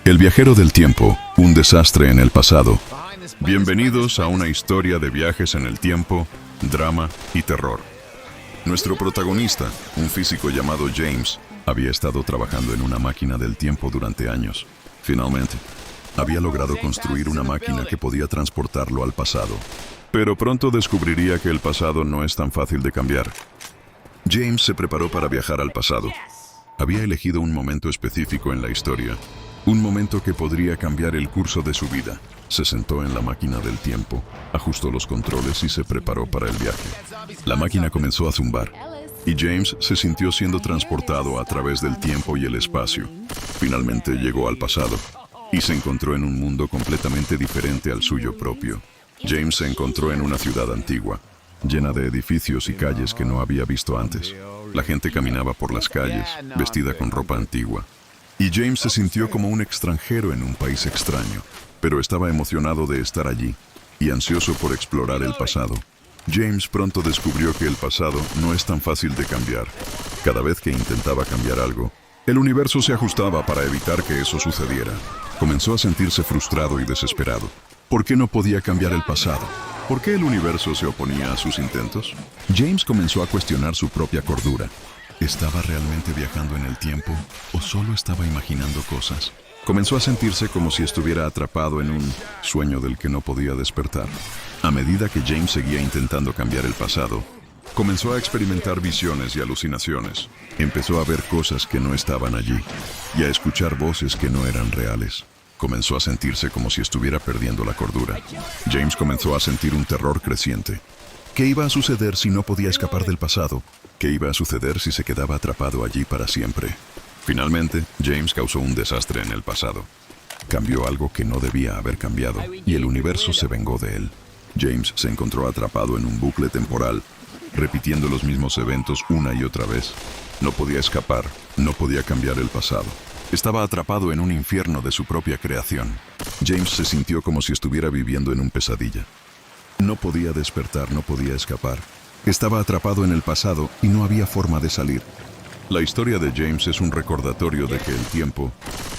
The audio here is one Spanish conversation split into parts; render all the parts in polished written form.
El viajero del tiempo, un desastre en el pasado. Bienvenidos a una historia de viajes en el tiempo, drama y terror. Nuestro protagonista, un físico llamado James, había estado trabajando en una máquina del tiempo durante años. Finalmente, había logrado construir una máquina que podía transportarlo al pasado. Pero pronto descubriría que el pasado no es tan fácil de cambiar. James se preparó para viajar al pasado. Había elegido un momento específico en la historia, un momento que podría cambiar el curso de su vida. Se sentó en la máquina del tiempo, ajustó los controles y se preparó para el viaje. La máquina comenzó a zumbar, y James se sintió siendo transportado a través del tiempo y el espacio. Finalmente llegó al pasado, y se encontró en un mundo completamente diferente al suyo propio. James se encontró en una ciudad antigua, llena de edificios y calles que no había visto antes. La gente caminaba por las calles, vestida con ropa antigua. Y James se sintió como un extranjero en un país extraño, pero estaba emocionado de estar allí y ansioso por explorar el pasado. James pronto descubrió que el pasado no es tan fácil de cambiar. Cada vez que intentaba cambiar algo, el universo se ajustaba para evitar que eso sucediera. Comenzó a sentirse frustrado y desesperado. ¿Por qué no podía cambiar el pasado? ¿Por qué el universo se oponía a sus intentos? James comenzó a cuestionar su propia cordura. ¿Estaba realmente viajando en el tiempo o solo estaba imaginando cosas? Comenzó a sentirse como si estuviera atrapado en un sueño del que no podía despertar. A medida que James seguía intentando cambiar el pasado, comenzó a experimentar visiones y alucinaciones. Empezó a ver cosas que no estaban allí y a escuchar voces que no eran reales. Comenzó a sentirse como si estuviera perdiendo la cordura. James comenzó a sentir un terror creciente. ¿Qué iba a suceder si no podía escapar del pasado? ¿Qué iba a suceder si se quedaba atrapado allí para siempre? Finalmente, James causó un desastre en el pasado. Cambió algo que no debía haber cambiado, y el universo se vengó de él. James se encontró atrapado en un bucle temporal, repitiendo los mismos eventos una y otra vez. No podía escapar, no podía cambiar el pasado. Estaba atrapado en un infierno de su propia creación. James se sintió como si estuviera viviendo en una pesadilla. No podía despertar, no podía escapar. Estaba atrapado en el pasado y no había forma de salir. La historia de James es un recordatorio de que el tiempo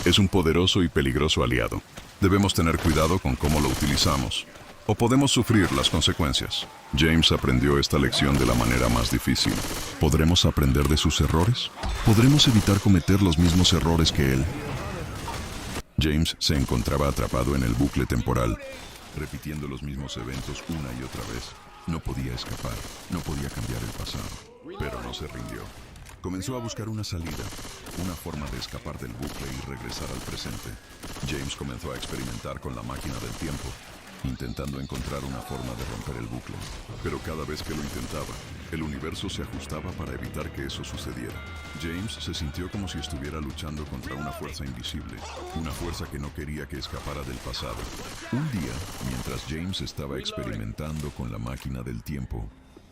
es un poderoso y peligroso aliado. Debemos tener cuidado con cómo lo utilizamos, o podemos sufrir las consecuencias. James aprendió esta lección de la manera más difícil. ¿Podremos aprender de sus errores? ¿Podremos evitar cometer los mismos errores que él? James se encontraba atrapado en el bucle temporal, repitiendo los mismos eventos una y otra vez. No podía escapar, no podía cambiar el pasado, pero no se rindió. Comenzó a buscar una salida, una forma de escapar del bucle y regresar al presente. James comenzó a experimentar con la máquina del tiempo, intentando encontrar una forma de romper el bucle. Pero cada vez que lo intentaba, el universo se ajustaba para evitar que eso sucediera. James se sintió como si estuviera luchando contra una fuerza invisible, una fuerza que no quería que escapara del pasado. Un día, mientras James estaba experimentando con la máquina del tiempo,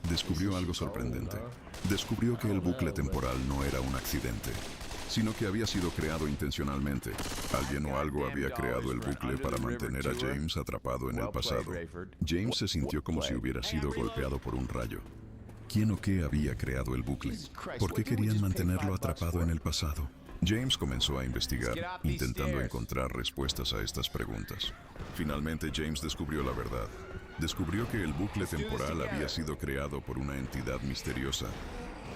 descubrió algo sorprendente. Descubrió que el bucle temporal no era un accidente, sino que había sido creado intencionalmente. Alguien o algo había creado el bucle para mantener a James atrapado en el pasado. James se sintió como si hubiera sido golpeado por un rayo. ¿Quién o qué había creado el bucle? ¿Por qué querían mantenerlo atrapado en el pasado? James comenzó a investigar, intentando encontrar respuestas a estas preguntas. Finalmente, James descubrió la verdad. Descubrió que el bucle temporal había sido creado por una entidad misteriosa,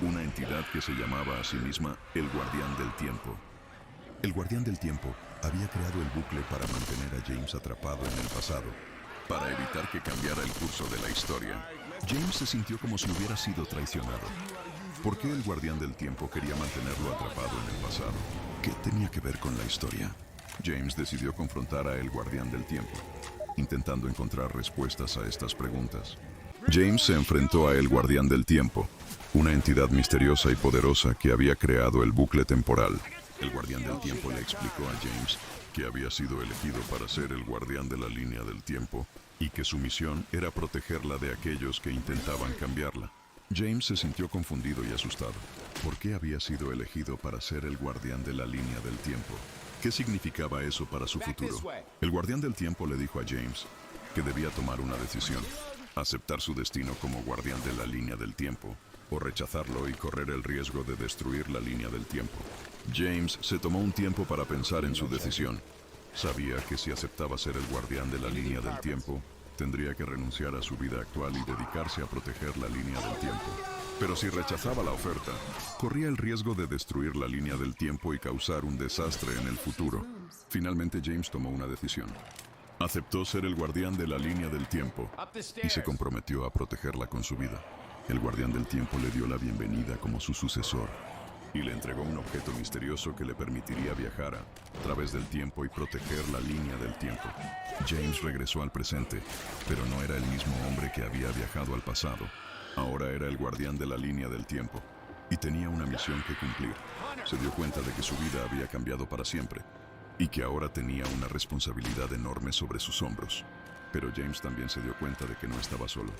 una entidad que se llamaba a sí misma el Guardián del Tiempo. El Guardián del Tiempo había creado el bucle para mantener a James atrapado en el pasado, para evitar que cambiara el curso de la historia. James se sintió como si hubiera sido traicionado. ¿Por qué el Guardián del Tiempo quería mantenerlo atrapado en el pasado? ¿Qué tenía que ver con la historia? James decidió confrontar a el Guardián del Tiempo, intentando encontrar respuestas a estas preguntas. James se enfrentó a el Guardián del Tiempo, una entidad misteriosa y poderosa que había creado el bucle temporal. El Guardián del Tiempo le explicó a James que había sido elegido para ser el guardián de la línea del tiempo y que su misión era protegerla de aquellos que intentaban cambiarla. James se sintió confundido y asustado. ¿Por qué había sido elegido para ser el guardián de la línea del tiempo? ¿Qué significaba eso para su futuro? El Guardián del Tiempo le dijo a James que debía tomar una decisión: aceptar su destino como guardián de la línea del tiempo, o rechazarlo y correr el riesgo de destruir la línea del tiempo. James se tomó un tiempo para pensar en su decisión. Sabía que si aceptaba ser el guardián de la línea del tiempo, tendría que renunciar a su vida actual y dedicarse a proteger la línea del tiempo. Pero si rechazaba la oferta, corría el riesgo de destruir la línea del tiempo y causar un desastre en el futuro. Finalmente James tomó una decisión. Aceptó ser el guardián de la línea del tiempo y se comprometió a protegerla con su vida. El guardián del tiempo le dio la bienvenida como su sucesor y le entregó un objeto misterioso que le permitiría viajar a través del tiempo y proteger la línea del tiempo. James regresó al presente, pero no era el mismo hombre que había viajado al pasado. Ahora era el guardián de la línea del tiempo y tenía una misión que cumplir. Se dio cuenta de que su vida había cambiado para siempre y que ahora tenía una responsabilidad enorme sobre sus hombros. Pero James también se dio cuenta de que no estaba solo.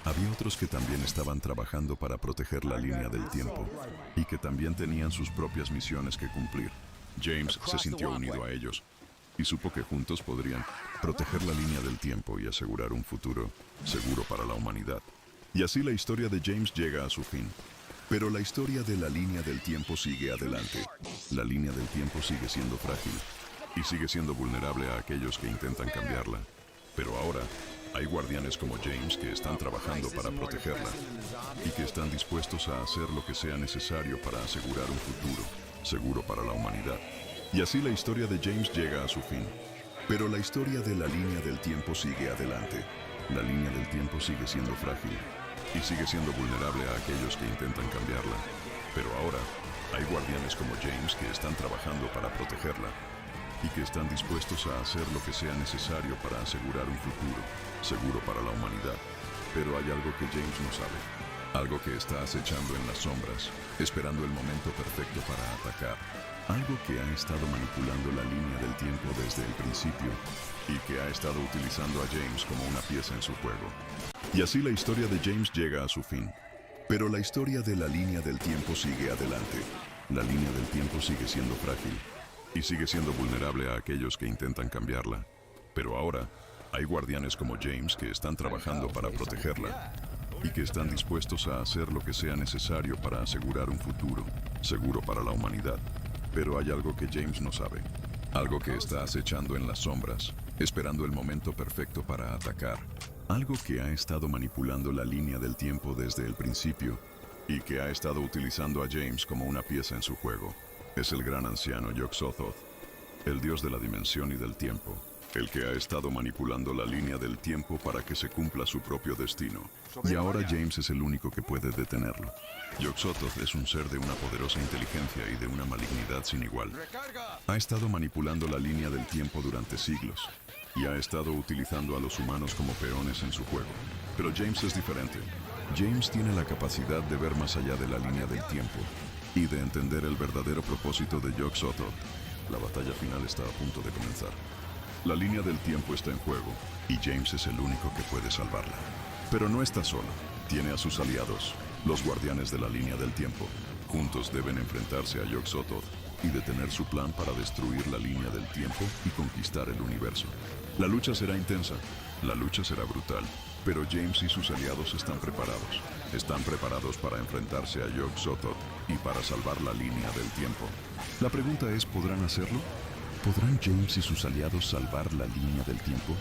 Había otros que también estaban trabajando para proteger la línea del tiempo y que también tenían sus propias misiones que cumplir. James se sintió unido a ellos y supo que juntos podrían proteger la línea del tiempo y asegurar un futuro seguro para la humanidad. Y así la historia de James llega a su fin. Pero la historia de la línea del tiempo sigue adelante. La línea del tiempo sigue siendo frágil y sigue siendo vulnerable a aquellos que intentan cambiarla. Pero ahora hay guardianes como James que están trabajando para protegerla y que están dispuestos a hacer lo que sea necesario para asegurar un futuro seguro para la humanidad. Y así la historia de James llega a su fin. Pero la historia de la línea del tiempo sigue adelante. La línea del tiempo sigue siendo frágil y sigue siendo vulnerable a aquellos que intentan cambiarla. Pero ahora hay guardianes como James que están trabajando para protegerla y que están dispuestos a hacer lo que sea necesario para asegurar un futuro seguro para la humanidad. Pero hay algo que James no sabe. Algo que está acechando en las sombras, esperando el momento perfecto para atacar. Algo que ha estado manipulando la línea del tiempo desde el principio y que ha estado utilizando a James como una pieza en su juego. Y así la historia de James llega a su fin. Pero la historia de la línea del tiempo sigue adelante. La línea del tiempo sigue siendo frágil y sigue siendo vulnerable a aquellos que intentan cambiarla. Pero ahora hay guardianes como James que están trabajando para protegerla y que están dispuestos a hacer lo que sea necesario para asegurar un futuro seguro para la humanidad. Pero hay algo que James no sabe. Algo que está acechando en las sombras, esperando el momento perfecto para atacar. Algo que ha estado manipulando la línea del tiempo desde el principio y que ha estado utilizando a James como una pieza en su juego. Es el gran anciano Yog-Sothoth, el dios de la dimensión y del tiempo, el que ha estado manipulando la línea del tiempo para que se cumpla su propio destino. Y ahora James es el único que puede detenerlo. Yog-Sothoth es un ser de una poderosa inteligencia y de una malignidad sin igual. Ha estado manipulando la línea del tiempo durante siglos y ha estado utilizando a los humanos como peones en su juego. Pero James es diferente. James tiene la capacidad de ver más allá de la línea del tiempo y de entender el verdadero propósito de Yog-Sothoth. La batalla final está a punto de comenzar. La línea del tiempo está en juego y James es el único que puede salvarla. Pero no está solo. Tiene a sus aliados, los guardianes de la línea del tiempo. Juntos deben enfrentarse a Yog-Sothoth y detener su plan para destruir la línea del tiempo y conquistar el universo. La lucha será intensa, la lucha será brutal, pero James y sus aliados están preparados. Están preparados para enfrentarse a Yog-Sothoth y para salvar la línea del tiempo. La pregunta es, ¿podrán hacerlo? ¿Podrán James y sus aliados salvar la línea del tiempo?